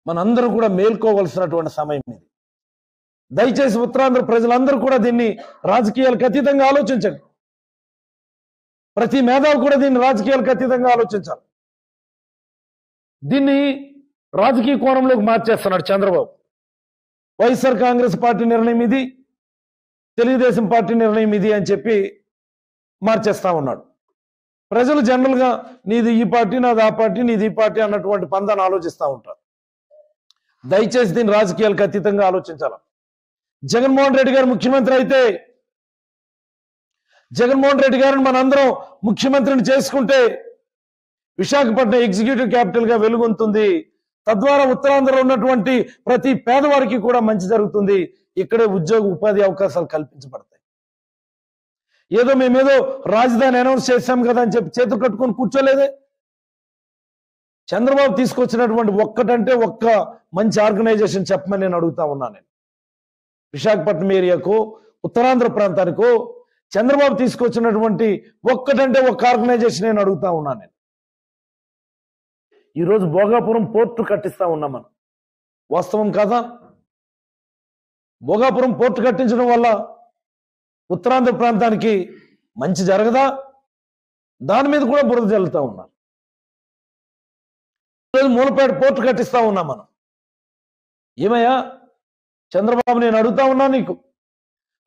మనందరూ కూడా మేల్కోవలసినటువంటి సమయం ఇది. దయచేసి ఉత్తరాంధ్ర ప్రజలందరూ కూడా దీన్ని రాజకీయాలకు అతీతంగా ఆలోచించండి. ప్రతి మేధావి కూడా దీన్ని రాజకీయాలకు అతీతంగా ఆలోచించాలి. దీన్ని రాజకీయ కోణంలోకి మార్చేస్తున్నాడు చంద్రబాబు. వైఎస్ఆర్ కాంగ్రెస్ పార్టీ నిర్ణయం ఇది, తెలుగుదేశం పార్టీ నిర్ణయం ఇది అని చెప్పి మార్చేస్తా ఉన్నాడు. ప్రజలు జనరల్గా నీది ఈ పార్టీ, నాది ఆ పార్టీ, నీది ఈ పార్టీ అన్నటువంటి పందాన్ని ఆలోచిస్తూ ఉంటారు. దయచేసి దీన్ని రాజకీయాలకు అతీతంగా ఆలోచించాలి. జగన్మోహన్ రెడ్డి గారు ముఖ్యమంత్రి అయితే, జగన్మోహన్ రెడ్డి గారిని మనందరం ముఖ్యమంత్రిని చేసుకుంటే విశాఖపట్నం ఎగ్జిక్యూటివ్ క్యాపిటల్ గా వెలుగొందుతుంది. తద్వారా ఉత్తరాంధ్రలో ఉన్నటువంటి ప్రతి పేదవారికి కూడా మంచి జరుగుతుంది. ఇక్కడే ఉద్యోగ ఉపాధి అవకాశాలు కల్పించబడతాయి. ఏదో మేమేదో రాజధాని అనౌన్స్ చేశాం కదా అని చెప్పి చేతులు కట్టుకొని కూర్చోలేదే. చంద్రబాబు తీసుకొచ్చినటువంటి ఒక్కటంటే ఒక్క మంచి ఆర్గనైజేషన్ చెప్పమని నేను అడుగుతా ఉన్నాను. నేను విశాఖపట్నం ఏరియాకు, ఉత్తరాంధ్ర ప్రాంతానికో చంద్రబాబు తీసుకొచ్చినటువంటి ఒక్కటంటే ఒక్క ఆర్గనైజేషన్ నేను అడుగుతా ఉన్నాను. నేను ఈరోజు భోగాపురం పోర్టు కట్టిస్తా ఉన్నాం మనం. వాస్తవం కాదా? భోగాపురం పోర్టు కట్టించడం వల్ల ఉత్తరాంధ్ర ప్రాంతానికి మంచి జరగదా? దాని మీద కూడా బురద జల్లుతా ఉన్నారు. ఈరోజు మూలపేట పోర్టు కట్టిస్తా ఉన్నాం మనం. ఏమయ్యా చంద్రబాబు, నేను అడుగుతా ఉన్నా, నీకు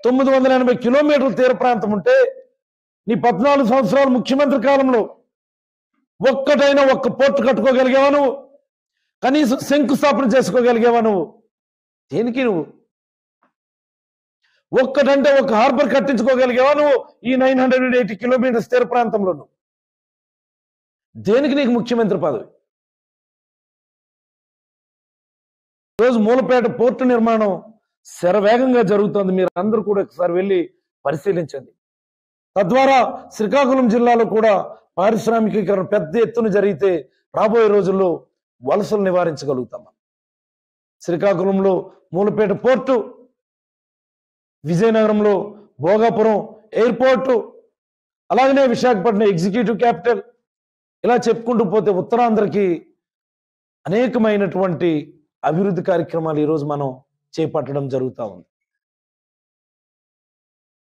980 కిలోమీటర్ల తీర ప్రాంతం ఉంటే నీ 14 సంవత్సరాలు ముఖ్యమంత్రి కాలంలో ఒక్కటైనా ఒక్క పోర్టు కట్టుకోగలిగావా నువ్వు? కనీసం శంకుస్థాపన చేసుకోగలిగావా నువ్వు? దేనికి నువ్వు? ఒక్కటంటే ఒక హార్బర్ కట్టించుకోగలిగావా నువ్వు ఈ 980 కిలోమీటర్స్ తీర ప్రాంతంలో? నువ్వు దేనికి నీకు ముఖ్యమంత్రి పదవి? రోజు మూలపేట పోర్టు నిర్మాణం శరవేగంగా జరుగుతోంది. మీరు అందరూ కూడా ఒకసారి వెళ్ళి పరిశీలించండి. తద్వారా శ్రీకాకుళం జిల్లాలో కూడా పారిశ్రామికీకరణ పెద్ద ఎత్తున జరిగితే రాబోయే రోజుల్లో వలసలు నివారించగలుగుతాం. శ్రీకాకుళంలో మూలపేట పోర్టు, విజయనగరంలో భోగాపురం ఎయిర్పోర్టు, అలాగనే విశాఖపట్నం ఎగ్జిక్యూటివ్ క్యాపిటల్, ఇలా చెప్పుకుంటూ పోతే ఉత్తరాంధ్రకి అనేకమైనటువంటి అభివృద్ధి కార్యక్రమాలు ఈరోజు మనం చేపట్టడం జరుగుతూ ఉంది.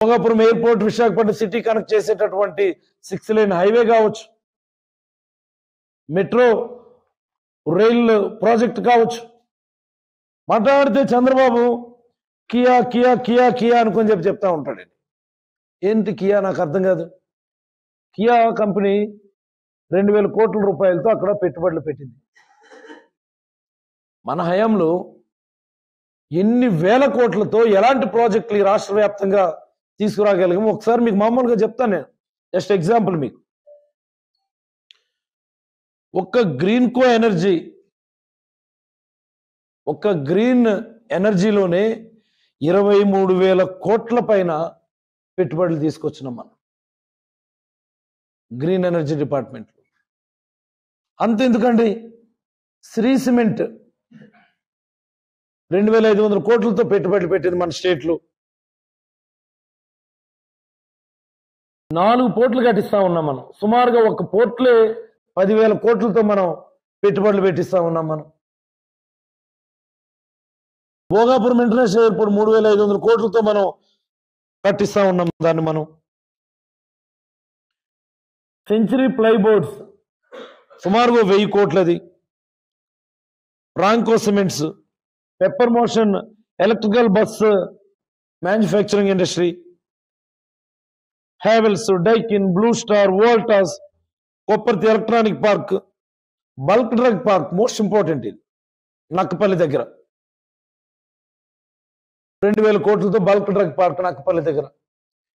Bhogapuram airport Visakhapatnam city connect చేసేటటువంటి 6 లేన్ హైవే కావచ్చు, మెట్రో రైల్ ప్రాజెక్ట్ కావచ్చు. మాట్లాడితే Chandrababu Kia Kia Kia Kia అనుకొని చెప్తా ఉంటాడు. ఏంటి కియా? నాకు అర్థం కాదు. కియా కంపెనీ 2000 కోట్ల రూపాయలతో అక్కడ పెట్టుబడులు పెట్టింది. మన హయాంలో ఎన్ని వేల కోట్లతో ఎలాంటి ప్రాజెక్టులు ఈ రాష్ట్ర వ్యాప్తంగా తీసుకురాగలిగాము ఒకసారి మీకు మామూలుగా చెప్తాను నేను. జస్ట్ ఎగ్జాంపుల్, మీకు ఒక్క గ్రీన్ ఎనర్జీలోనే 23,000 కోట్ల పైన పెట్టుబడులు తీసుకొచ్చినాం మనం గ్రీన్ ఎనర్జీ డిపార్ట్మెంట్. అంతెందుకండి, శ్రీ సిమెంట్ 2,500 కోట్లతో పెట్టుబడులు పెట్టింది మన స్టేట్లో. 4 పోర్టులు కట్టిస్తా ఉన్నాం మనం. సుమారుగా ఒక పోర్టులే 10,000 కోట్లతో మనం పెట్టుబడులు పెట్టిస్తా ఉన్నాం మనం. భోగాపురం ఇంటర్నేషనల్ ఎయిర్పోర్ట్ 3,500 కోట్లతో మనం కట్టిస్తా ఉన్నాం దాన్ని మనం. సెంచరీ ప్లైబోర్డ్స్ సుమారుగా 1000 కోట్లది. Franco cements, Pepper Motion electrical bus manufacturing industry, Havells, Daikin, Blue Star, Voltas, Kopparthi electronic park, bulk drug park, most important ఇది నక్కపల్లి దగ్గర 2,000 కోట్లతో బల్క్ డ్రగ్ పార్క్ నక్కపల్లి దగ్గర.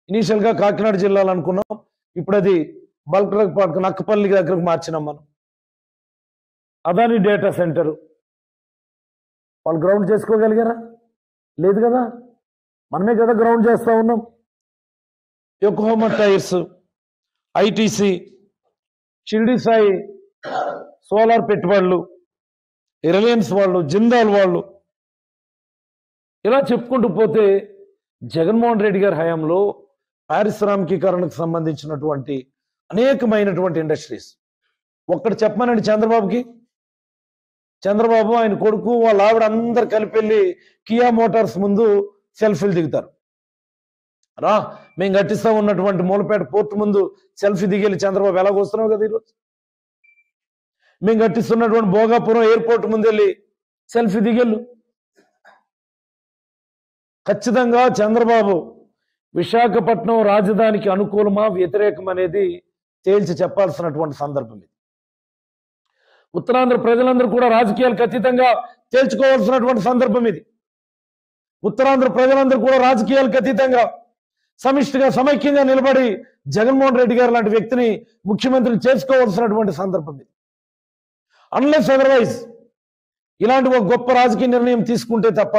ఇనీషియల్ గా కాకినాడ జిల్లాలో అనుకున్నాం, ఇప్పుడు అది బల్క్ డ్రగ్ పార్క్ నక్కపల్లి దగ్గరకు మార్చినాం మనం. అదాని డేటా సెంటర్, వాళ్ళు గ్రౌండ్ చేసుకోగలిగారా? లేదు కదా, మనమే కదా గ్రౌండ్ చేస్తా ఉన్నాం. Yokohama tyres, ITC, Shirdi Sai solar పెట్టుబడులు, రిలయన్స్ వాళ్ళు, జిందాల్ వాళ్ళు, ఇలా చెప్పుకుంటూ పోతే జగన్మోహన్ రెడ్డి గారి హయాంలో పారిశ్రామికీకరణకు సంబంధించినటువంటి అనేకమైనటువంటి ఇండస్ట్రీస్. ఒక్కటి చెప్పమనండి చంద్రబాబుకి, చంద్రబాబు ఆయన కొడుకు వాళ్ళ ఆవిడ అందరు కలిపి వెళ్ళి కియా మోటార్స్ ముందు సెల్ఫీలు దిగుతారు. రా మేము కట్టిస్తా ఉన్నటువంటి మూలపేట పోర్టు ముందు సెల్ఫీ దిగెళ్ళి చంద్రబాబు ఎలాగొస్తున్నావు కదా ఈరోజు. మేము కట్టిస్తున్నటువంటి భోగాపురం ఎయిర్పోర్ట్ ముందు వెళ్ళి సెల్ఫీ దిగెళ్ళు. ఖచ్చితంగా చంద్రబాబు విశాఖపట్నం రాజధానికి అనుకూలమా వ్యతిరేకం అనేది తేల్చి చెప్పాల్సినటువంటి సందర్భం ఇది. ఉత్తరాంధ్ర ప్రజలందరూ కూడా రాజకీయాలకు అతీతంగా తేల్చుకోవాల్సినటువంటి సందర్భం ఇది. ఉత్తరాంధ్ర ప్రజలందరూ కూడా రాజకీయాలకు అతీతంగా సమిష్టిగా సమైక్యంగా నిలబడి జగన్మోహన్ రెడ్డి గారు లాంటి వ్యక్తిని ముఖ్యమంత్రిని చేసుకోవాల్సినటువంటి సందర్భం ఇది. అన్లెస్ అదర్వైజ్ ఇలాంటి ఒక గొప్ప రాజకీయ నిర్ణయం తీసుకుంటే తప్ప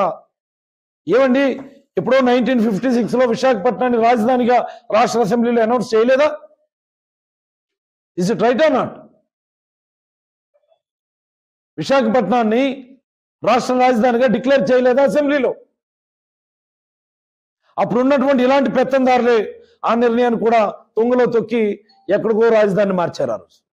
ఏమండి ఎప్పుడో 1956లో విశాఖపట్నాన్ని రాజధానిగా రాష్ట్ర అసెంబ్లీలో అనౌన్స్ చేయలేదా? Is it right or not? విశాఖపట్నాన్ని రాష్ట్ర రాజధానిగా డిక్లేర్ చేయలేదా అసెంబ్లీలో? అప్పుడు ఉన్నటువంటి ఇలాంటి పెత్తందారులే ఆ నిర్ణయాన్ని కూడా తుంగలో తొక్కి ఎక్కడికో రాజధానిని మార్చారు.